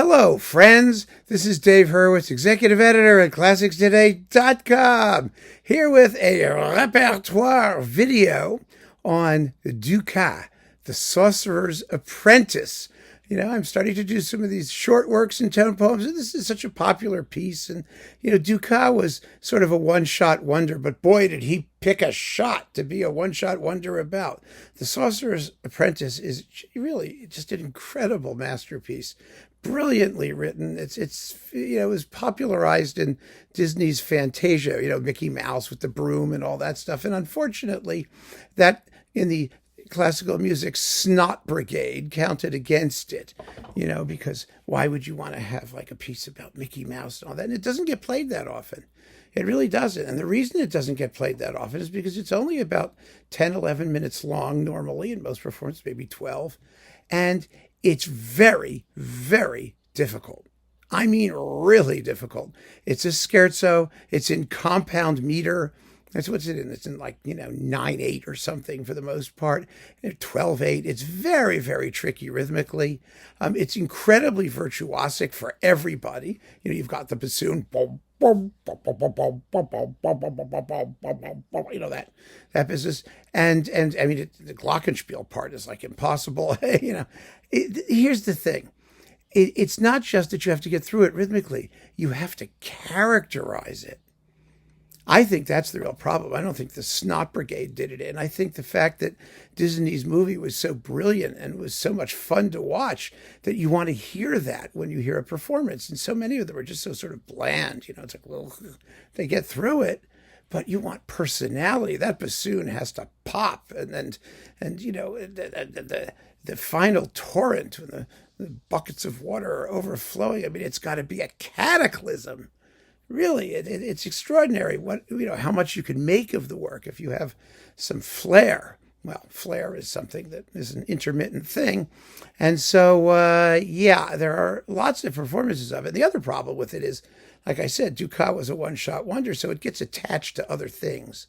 Hello, friends. This is Dave Hurwitz, executive editor at ClassicsToday.com, here with a Repertoire video on Dukas, the Sorcerer's Apprentice. I'm starting to do some of these short works and tone poems, and this is such a popular piece. And, Dukas was sort of a one-shot wonder, but boy, did he pick a shot to be a one-shot wonder about. The Sorcerer's Apprentice is really just an incredible masterpiece, brilliantly written. It was popularized in Disney's Fantasia, Mickey Mouse with the broom and all that stuff. And unfortunately, that in the classical music snot brigade counted against it, because why would you want to have like a piece about Mickey Mouse and all that? And it doesn't get played that often. It really doesn't. And the reason it doesn't get played that often is because it's only about 10, 11 minutes long normally, in most performances, maybe 12. And it's very, very difficult. I mean, really difficult. It's a scherzo. It's in compound meter. That's what's it in. It's in 9/8 or something for the most part, 12/8. It's very, very tricky rhythmically. It's incredibly virtuosic for everybody. You've got the bassoon, that business, and I mean the glockenspiel part is impossible. Here's the thing. It's not just that you have to get through it rhythmically. You have to characterize it. I think that's the real problem. I don't think the Snot Brigade did it. And I think the fact that Disney's movie was so brilliant and was so much fun to watch that you want to hear that when you hear a performance. And so many of them are just so sort of bland. It's well, they get through it, but you want personality. That bassoon has to pop. And the final torrent when the buckets of water are overflowing. I mean, it's got to be a cataclysm. Really, it's extraordinary how much you can make of the work if you have some flair. Well, flair is something that is an intermittent thing. And so, there are lots of performances of it. The other problem with it is, like I said, Dukas was a one-shot wonder, so it gets attached to other things.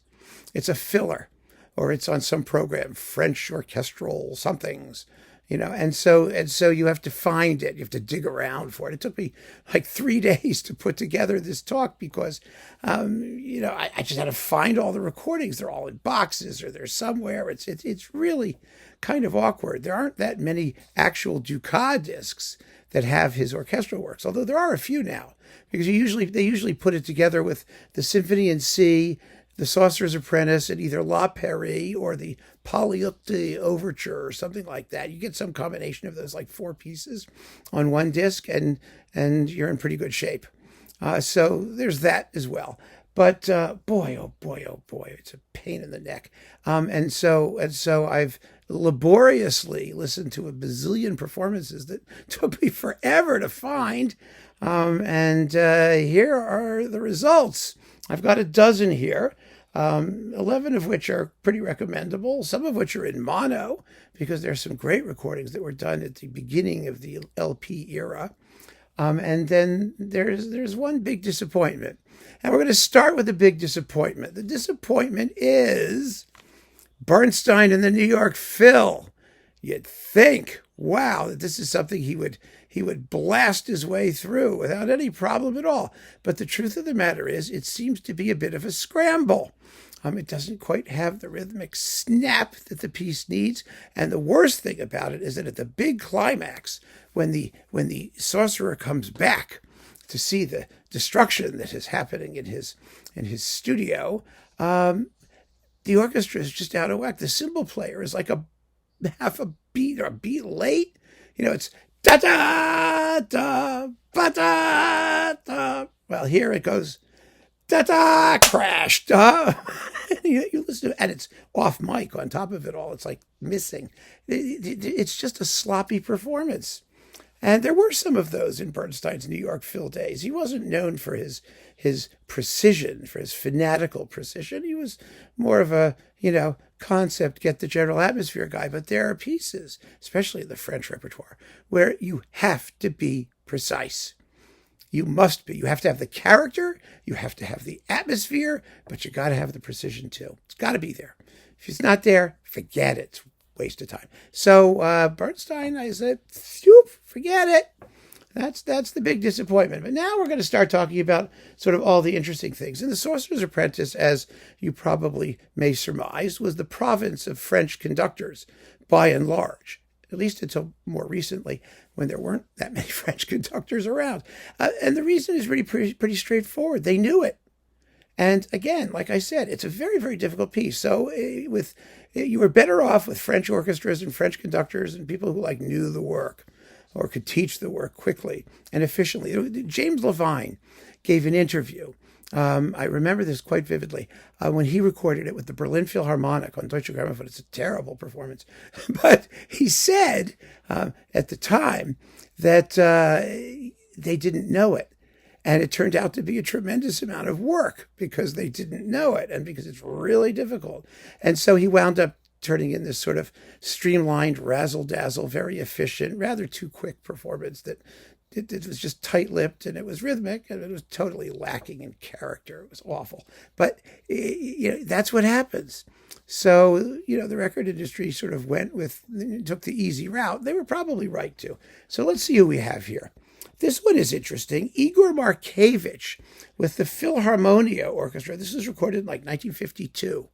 It's a filler, or it's on some program, French orchestral somethings. And so you have to find it. You have to dig around for it. It took me 3 days to put together this talk because, I just had to find all the recordings. They're all in boxes or they're somewhere. It's really kind of awkward. There aren't that many actual Dukas discs that have his orchestral works, although there are a few now because they usually put it together with the Symphony in C, the Sorcerer's Apprentice, and either La Péri or the Polyeucte Overture or something like that. You get some combination of those 4 pieces on one disc, and you're in pretty good shape. So there's that as well. But boy, oh boy, it's a pain in the neck. And so I've laboriously listened to a bazillion performances that took me forever to find. And here are the results. I've got a dozen here, 11 of which are pretty recommendable, some of which are in mono, because there's some great recordings that were done at the beginning of the LP era. And then there's one big disappointment. And we're going to start with the big disappointment. The disappointment is Bernstein and the New York Phil. You'd think, wow, that this is something he would blast his way through without any problem at all. But the truth of the matter is, it seems to be a bit of a scramble. It doesn't quite have the rhythmic snap that the piece needs. And the worst thing about it is that at the big climax, when the sorcerer comes back to see the destruction that is happening in his studio, the orchestra is just out of whack. The cymbal player is like half a beat or a beat late. It's da da da ba da da. Well, here it goes da da crash da. You listen to it, and it's off mic on top of it all. It's missing. It's just a sloppy performance. And there were some of those in Bernstein's New York Phil days. He wasn't known for his precision, for his fanatical precision. He was more of a, concept, get the general atmosphere guy. But there are pieces, especially in the French repertoire, where you have to be precise. You must be. You have to have the character, you have to have the atmosphere, but you got to have the precision too. It's got to be there. If it's not there, forget it. Waste of time. So Bernstein, I said, forget it. That's the big disappointment. But now we're going to start talking about sort of all the interesting things. And the Sorcerer's Apprentice, as you probably may surmise, was the province of French conductors by and large, at least until more recently when there weren't that many French conductors around. And the reason is really pretty straightforward. They knew it. And again, like I said, it's a very, very difficult piece. So you were better off with French orchestras and French conductors and people who knew the work or could teach the work quickly and efficiently. James Levine gave an interview. I remember this quite vividly when he recorded it with the Berlin Philharmonic on Deutsche Grammophon. It's a terrible performance. But he said at the time that they didn't know it. And it turned out to be a tremendous amount of work because they didn't know it and because it's really difficult. And so he wound up turning in this sort of streamlined, razzle-dazzle, very efficient, rather too quick performance that it was just tight-lipped and it was rhythmic and it was totally lacking in character. It was awful. But that's what happens. So, the record industry sort of took the easy route. They were probably right to. So let's see who we have here. This one is interesting. Igor Markevich with the Philharmonia Orchestra. This was recorded in 1952.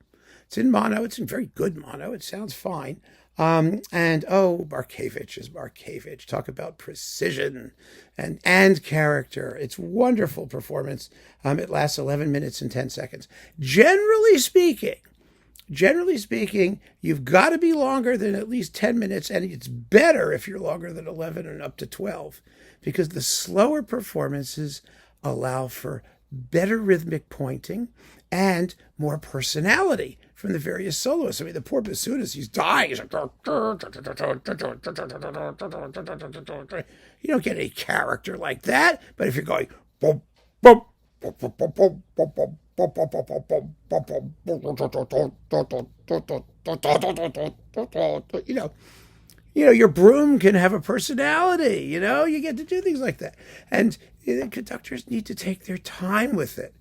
It's in mono. It's in very good mono. It sounds fine. Markevich is Markevich. Talk about precision and character. It's wonderful performance. It lasts 11 minutes and 10 seconds. Generally speaking, you've got to be longer than at least 10 minutes, and it's better if you're longer than 11 and up to 12, because the slower performances allow for better rhythmic pointing and more personality from the various soloists. I mean, the poor bassoonist, he's dying. He's you don't get any character like that, but if you're going boom, boom, boom, boom, boom, boom, boom, boom, your broom can have a personality. You get to do things like that, and the conductors need to take their time with it.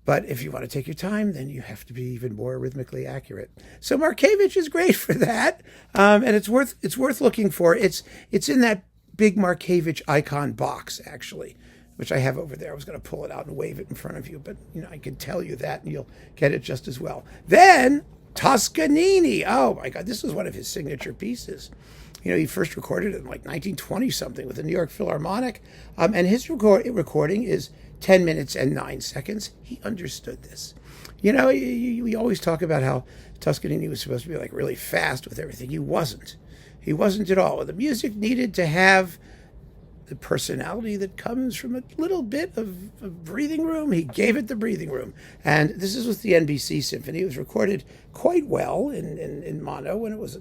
But if you want to take your time, then you have to be even more rhythmically accurate. So Markevich is great for that, and it's worth looking for. It's in that big Markevich icon box, actually, which I have over there. I was going to pull it out and wave it in front of you, but I can tell you that, and you'll get it just as well. Then Toscanini. Oh my God, this was one of his signature pieces. He first recorded it in 1920 something with the New York Philharmonic, and his recording is 10 minutes and 9 seconds. He understood this. We always talk about how Toscanini was supposed to be really fast with everything. He wasn't. He wasn't at all. The music needed to have the personality that comes from a little bit of breathing room. He gave it the breathing room. And this is with the NBC Symphony. It was recorded quite well in mono when it was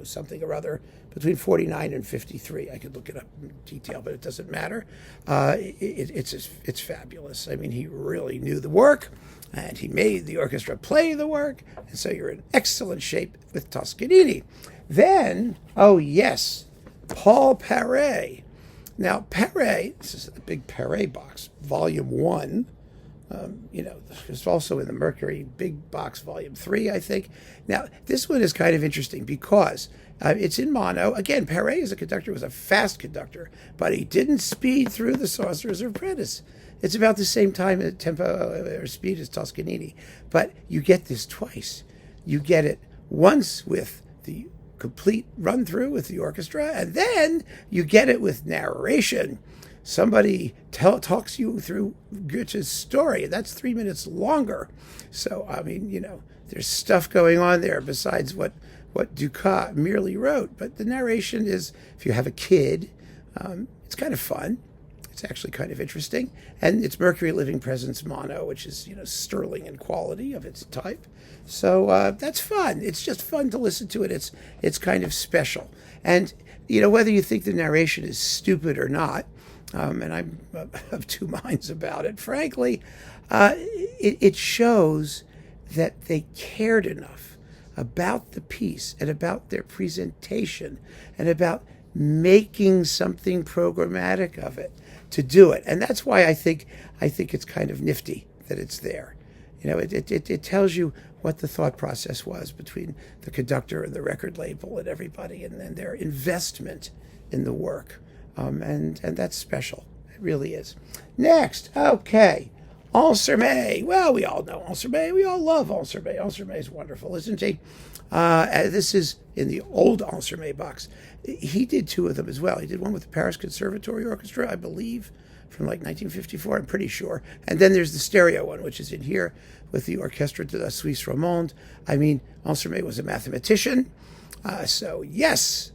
something or other, between 49 and 53. I could look it up in detail, but it doesn't matter. It's fabulous. I mean, he really knew the work, and he made the orchestra play the work, and so you're in excellent shape with Toscanini. Then, Paul Paret. Now, Paret, this is a big Paret box, Volume 1. It's also in the Mercury Big Box Volume 3, I think. Now, this one is kind of interesting because it's in mono. Again, Paret as a conductor was a fast conductor, but he didn't speed through the Sorcerer's Apprentice. It's about the same tempo or speed as Toscanini, but you get this twice. You get it once with the complete run through with the orchestra, and then you get it with narration. Somebody talks you through Goethe's story. That's 3 minutes longer. So, there's stuff going on there besides what Dukas merely wrote. But the narration is, if you have a kid, it's kind of fun. It's actually kind of interesting. And it's Mercury Living Presence mono, which is, sterling in quality of its type. So that's fun. It's just fun to listen to it. It's kind of special. And, whether you think the narration is stupid or not, and I'm of two minds about it, frankly, it shows that they cared enough about the piece and about their presentation and about making something programmatic of it to do it. And that's why I think it's kind of nifty that it's there. It tells you what the thought process was between the conductor and the record label and everybody, and then their investment in the work. And that's special. It really is. Next, okay. Ansermet. Well, we all know Ansermet. We all love Ansermet. Ansermet is wonderful, isn't he? This is in the old Ansermet box. He did two of them as well. He did one with the Paris Conservatory Orchestra, I believe, from like 1954, I'm pretty sure. And then there's the stereo one, which is in here with the Orchestre de la Suisse Romande. I mean, Ansermet was a mathematician. So, yes,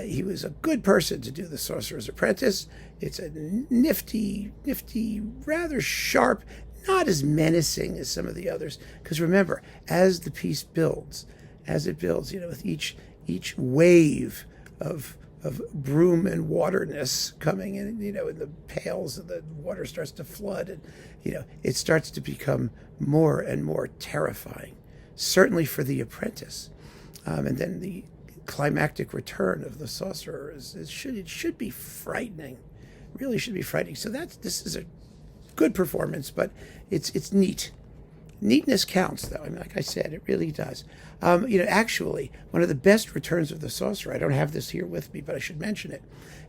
he was a good person to do the Sorcerer's Apprentice. It's a nifty, rather sharp, not as menacing as some of the others. Because remember, as the piece builds, with each wave of broom and waterness coming in, in the pails, and the water starts to flood, and it starts to become more and more terrifying. Certainly for the apprentice, and then the climactic return of the sorcerer it should be frightening. Really should be frightening. So this is a good performance, but it's neat. Neatness counts, though. I mean, like I said, it really does. Actually, one of the best returns of the sorcerer, I don't have this here with me, but I should mention it,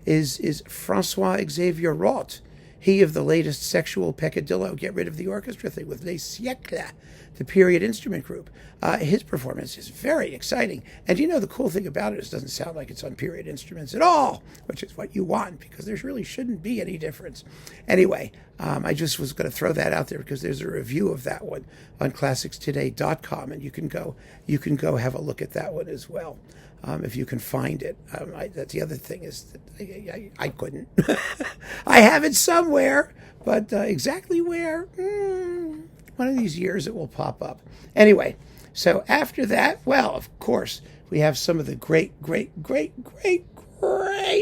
is Francois Xavier Roth. He of the latest sexual peccadillo, get rid of the orchestra thing with Les Siècles, the period instrument group. His performance is very exciting. And the cool thing about it is it doesn't sound like it's on period instruments at all, which is what you want, because there really shouldn't be any difference. Anyway, I just was going to throw that out there because there's a review of that one on classicstoday.com, and you can go have a look at that one as well. If you can find it. That's the other thing is that I couldn't. I have it somewhere, but exactly where? One of these years it will pop up. Anyway, so after that, well, of course, we have some of the great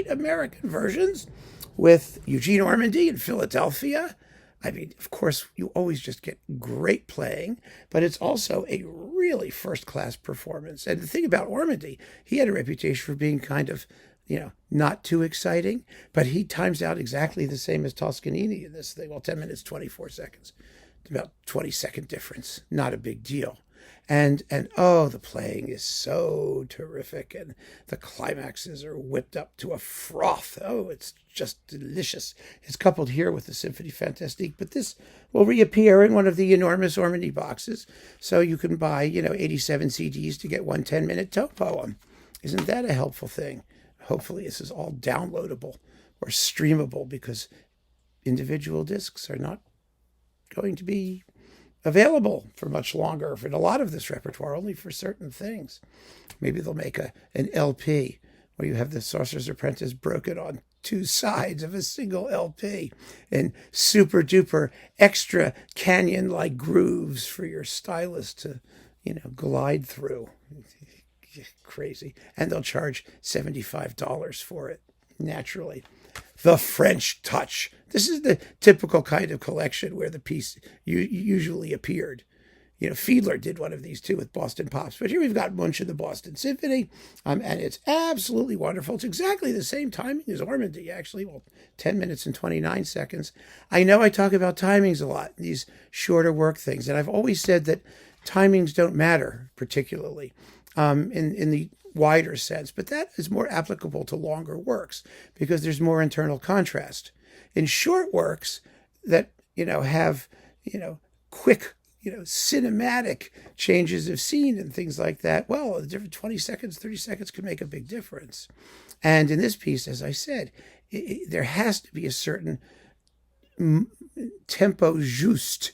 American versions with Eugene Ormandy in Philadelphia. I mean, of course, you always just get great playing, but it's also a really first-class performance. And the thing about Ormandy, he had a reputation for being kind of, not too exciting, but he times out exactly the same as Toscanini in this thing. Well, 10 minutes, 24 seconds. About 20-second difference. Not a big deal. And the playing is so terrific, and the climaxes are whipped up to a froth. Oh, it's just delicious. It's coupled here with the Symphonie Fantastique, but this will reappear in one of the enormous Ormandy boxes, so you can buy 87 CDs to get one 10-minute tone poem. Isn't that a helpful thing? Hopefully this is all downloadable or streamable, because individual discs are not going to be available for much longer for a lot of this repertoire, only for certain things. Maybe they'll make an LP where you have the Sorcerer's Apprentice broken on two sides of a single LP and super duper extra canyon-like grooves for your stylus to, glide through. Crazy. And they'll charge $75 for it, naturally. The French Touch. This is the typical kind of collection where the piece usually appeared. Fiedler did one of these too with Boston Pops. But here we've got Munch and the Boston Symphony, and it's absolutely wonderful. It's exactly the same timing as Ormandy, actually. Well, 10 minutes and 29 seconds. I know I talk about timings a lot, these shorter work things, and I've always said that timings don't matter particularly in the wider sense, but that is more applicable to longer works because there's more internal contrast. In short works that, have, quick, cinematic changes of scene and things like that, well, the different 20 seconds, 30 seconds can make a big difference. And in this piece, as I said, there has to be a certain tempo juste,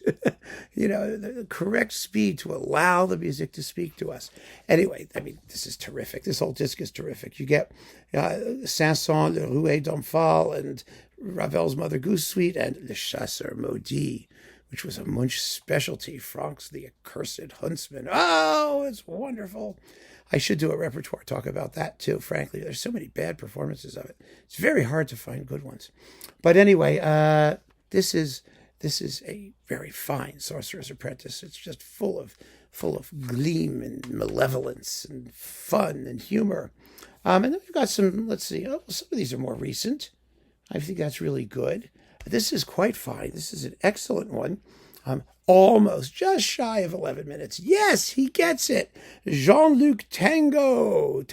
the correct speed to allow the music to speak to us. Anyway, I mean, this is terrific. This whole disc is terrific. You get Saint-Saëns, Le Rouet d'Omphale, and Ravel's Mother Goose Suite, and Le Chasseur Maudit, which was a Munch specialty, Franck's The Accursed Huntsman. Oh, it's wonderful. I should do a repertoire talk about that too, frankly. There's so many bad performances of it. It's very hard to find good ones. But anyway, this is a very fine Sorcerer's Apprentice. It's just full of gleam and malevolence and fun and humor. And then we've got some, let's see, some of these are more recent. I think that's really good. This is quite fine. This is an excellent one. Almost just shy of 11 minutes. Yes, he gets it. Jean-Luc Tango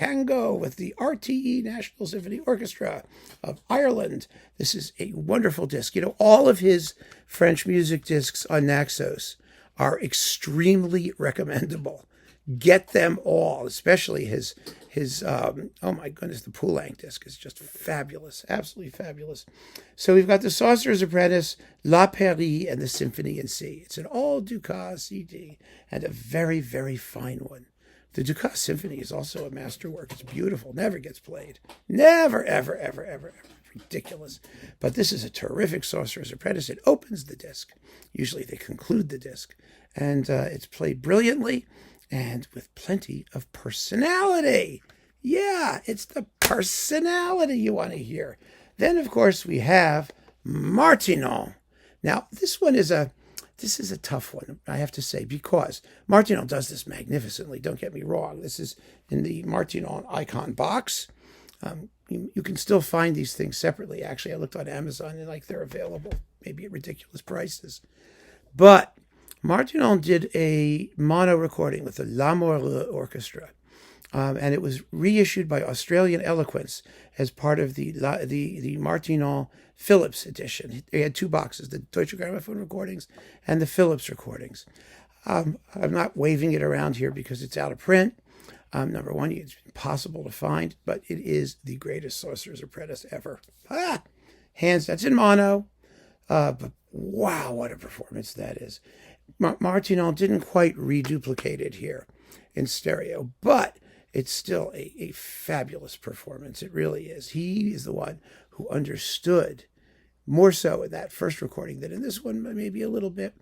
with the RTE National Symphony Orchestra of Ireland. This is a wonderful disc. You know, all of his French music discs on Naxos are extremely recommendable. Get them all, especially his oh my goodness, the Poulenc disc is just fabulous, absolutely fabulous. So we've got the Sorcerer's Apprentice, La Pairie, and the Symphony in C. It's an all Dukas CD and a very, very fine one. The Dukas Symphony is also a masterwork. It's beautiful, never gets played. Never, ever, ever, ever, ever. Ridiculous. But this is a terrific Sorcerer's Apprentice. It opens the disc. Usually they conclude the disc. And it's played brilliantly and with plenty of personality. Yeah, it's the personality you want to hear. Then, of course, we have Martinon. Now, this is a tough one, I have to say, because Martinon does this magnificently. Don't get me wrong. This is in the Martinon Icon box. You can still find these things separately. Actually, I looked on Amazon and they're available, maybe at ridiculous prices. But Martinon did a mono recording with the L'Amour Orchestra, and it was reissued by Australian Eloquence as part of the Martinon Philips edition. They had two boxes, the Deutsche Grammophon recordings and the Philips recordings. I'm not waving it around here because it's out of print. Number one, it's impossible to find, but it is the greatest Sorcerer's Apprentice ever. That's in mono, but wow, what a performance that is. Martinon didn't quite reduplicate it here in stereo, but it's still a fabulous performance. It really is. He is the one who understood, more so in that first recording than in this one, maybe a little bit,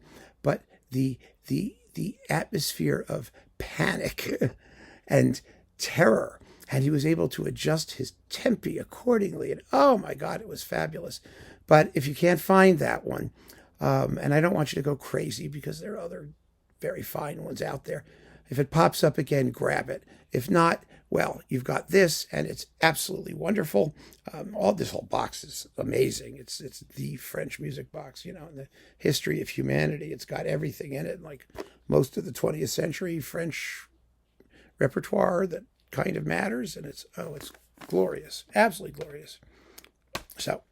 but the atmosphere of panic and terror, and he was able to adjust his tempi accordingly. And oh my God, it was fabulous. But if you can't find that one, and I don't want you to go crazy because there are other very fine ones out there. If it pops up again, grab it. If not, well, you've got this, and it's absolutely wonderful. This whole box is amazing. It's the French music box, in the history of humanity. It's got everything in it, like most of the 20th century French repertoire that kind of matters, and it's glorious, absolutely glorious. So,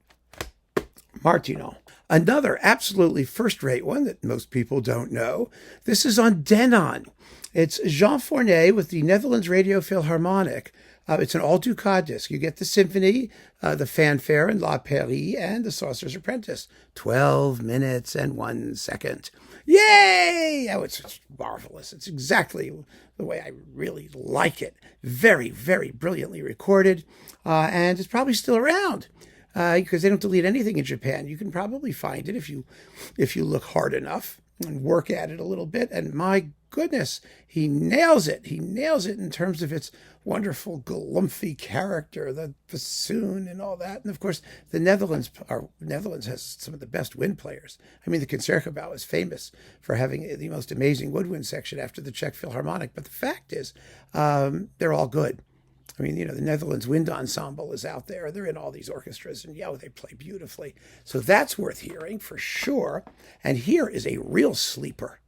Martinon. Another absolutely first-rate one that most people don't know. This is on Denon. It's Jean Fournet with the Netherlands Radio Philharmonic. It's an all-Dukas disc. You get the symphony, the fanfare, and La Pairie, and the Sorcerer's Apprentice. 12 minutes and 1 second. Yay! Oh, it's marvelous. It's exactly the way I really like it. Very, very brilliantly recorded, and it's probably still around. Because they don't delete anything in Japan. You can probably find it if you look hard enough and work at it a little bit. And my goodness, he nails it. He nails it in terms of its wonderful galumphy character, the bassoon and all that. And of course, the Netherlands has some of the best wind players. I mean, the Concertgebouw is famous for having the most amazing woodwind section after the Czech Philharmonic. But the fact is, they're all good. I mean, the Netherlands Wind Ensemble is out there. They're in all these orchestras, and they play beautifully. So that's worth hearing for sure. And here is a real sleeper.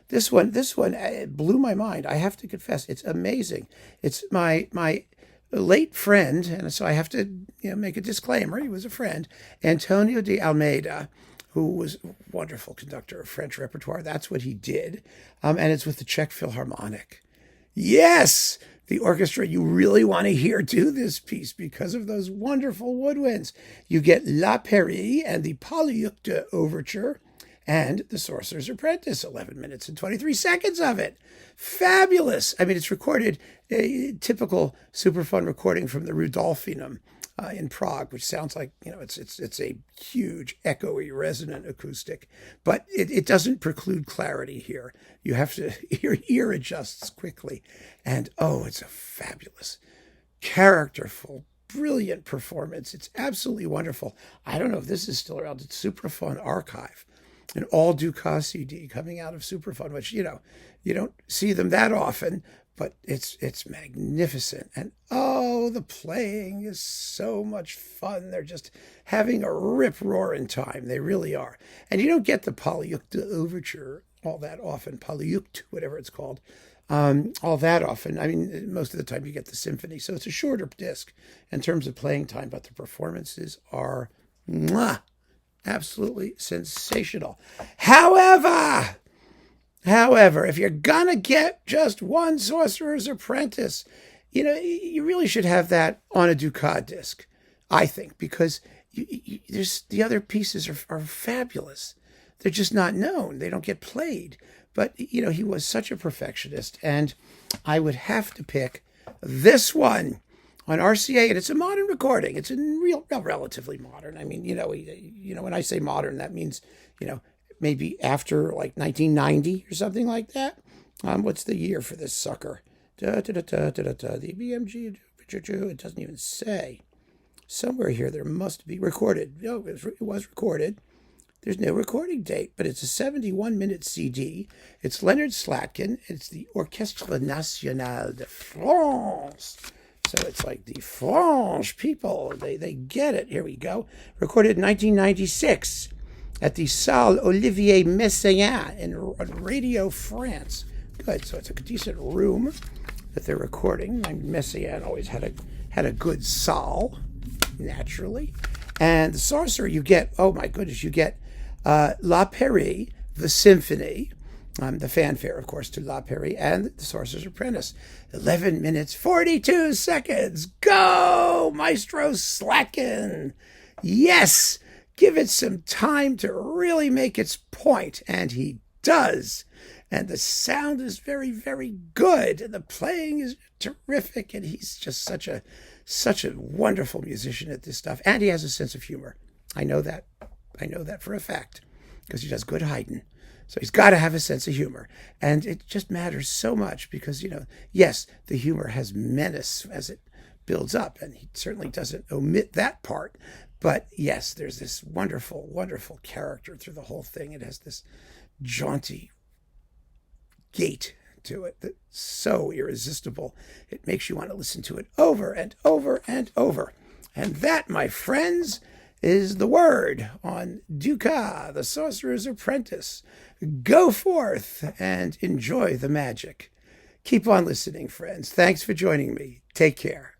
This one it blew my mind. I have to confess, it's amazing. It's my late friend, and so I have to make a disclaimer. He was a friend, Antonio de Almeida, who was a wonderful conductor of French repertoire. That's what he did, and it's with the Czech Philharmonic. Yes! The orchestra you really want to hear do this piece because of those wonderful woodwinds. You get La Pairie and the Polyeucte Overture and the Sorcerer's Apprentice, 11 minutes and 23 seconds of it. Fabulous. I mean, it's recorded, a typical super fun recording from the Rudolfinum in Prague, which sounds like, it's a huge, echoey, resonant acoustic. But it doesn't preclude clarity here. You have to, your ear adjusts quickly. And, it's a fabulous, characterful, brilliant performance. It's absolutely wonderful. I don't know if this is still around. It's Superfun Archive, an all Dukas CD coming out of Superfun, which, you don't see them that often. but it's magnificent. And oh, the playing is so much fun. They're just having a rip-roaring time. They really are. And you don't get the Polyukta Overture all that often, Polyukt, whatever it's called, all that often. I mean, most of the time you get the symphony. So it's a shorter disc in terms of playing time, but the performances are mwah, absolutely sensational. However, if you're gonna get just one Sorcerer's Apprentice, you really should have that on a Dukas disc, I think, because there's the other pieces are fabulous. They're just not known. They don't get played. But, he was such a perfectionist, and I would have to pick this one on RCA, and it's a modern recording. It's relatively modern. I mean, when I say modern, that means, maybe after like 1990 or something like that. What's the year for this sucker? The BMG, it doesn't even say. Somewhere here there must be recorded. No, it was recorded. There's no recording date, but it's a 71-minute CD. It's Leonard Slatkin. It's the Orchestre Nationale de France. So it's like the French people. They get it. Here we go. Recorded in 1996 at the Salle Olivier Messiaen in Radio France. Good. So it's a decent room that they're recording. Messiaen always had a good salle, naturally. And the Sorcerer, you get, oh my goodness, you get La Péri, the symphony, the fanfare, of course, to La Péri, and the Sorcerer's Apprentice. 11 minutes, 42 seconds. Go, Maestro Slatkin. Yes, give it some time to really make its point, and he does. And the sound is very, very good, and the playing is terrific, and he's just such a wonderful musician at this stuff, and he has a sense of humor. I know that for a fact, because he does good Haydn. So he's got to have a sense of humor. And it just matters so much because, yes, the humor has menace as it builds up, and he certainly doesn't omit that part. But yes, there's this wonderful, wonderful character through the whole thing. It has this jaunty gait to it that's so irresistible. It makes you want to listen to it over and over and over. And that, my friends, is the word on Dukas, the Sorcerer's Apprentice. Go forth and enjoy the magic. Keep on listening, friends. Thanks for joining me. Take care.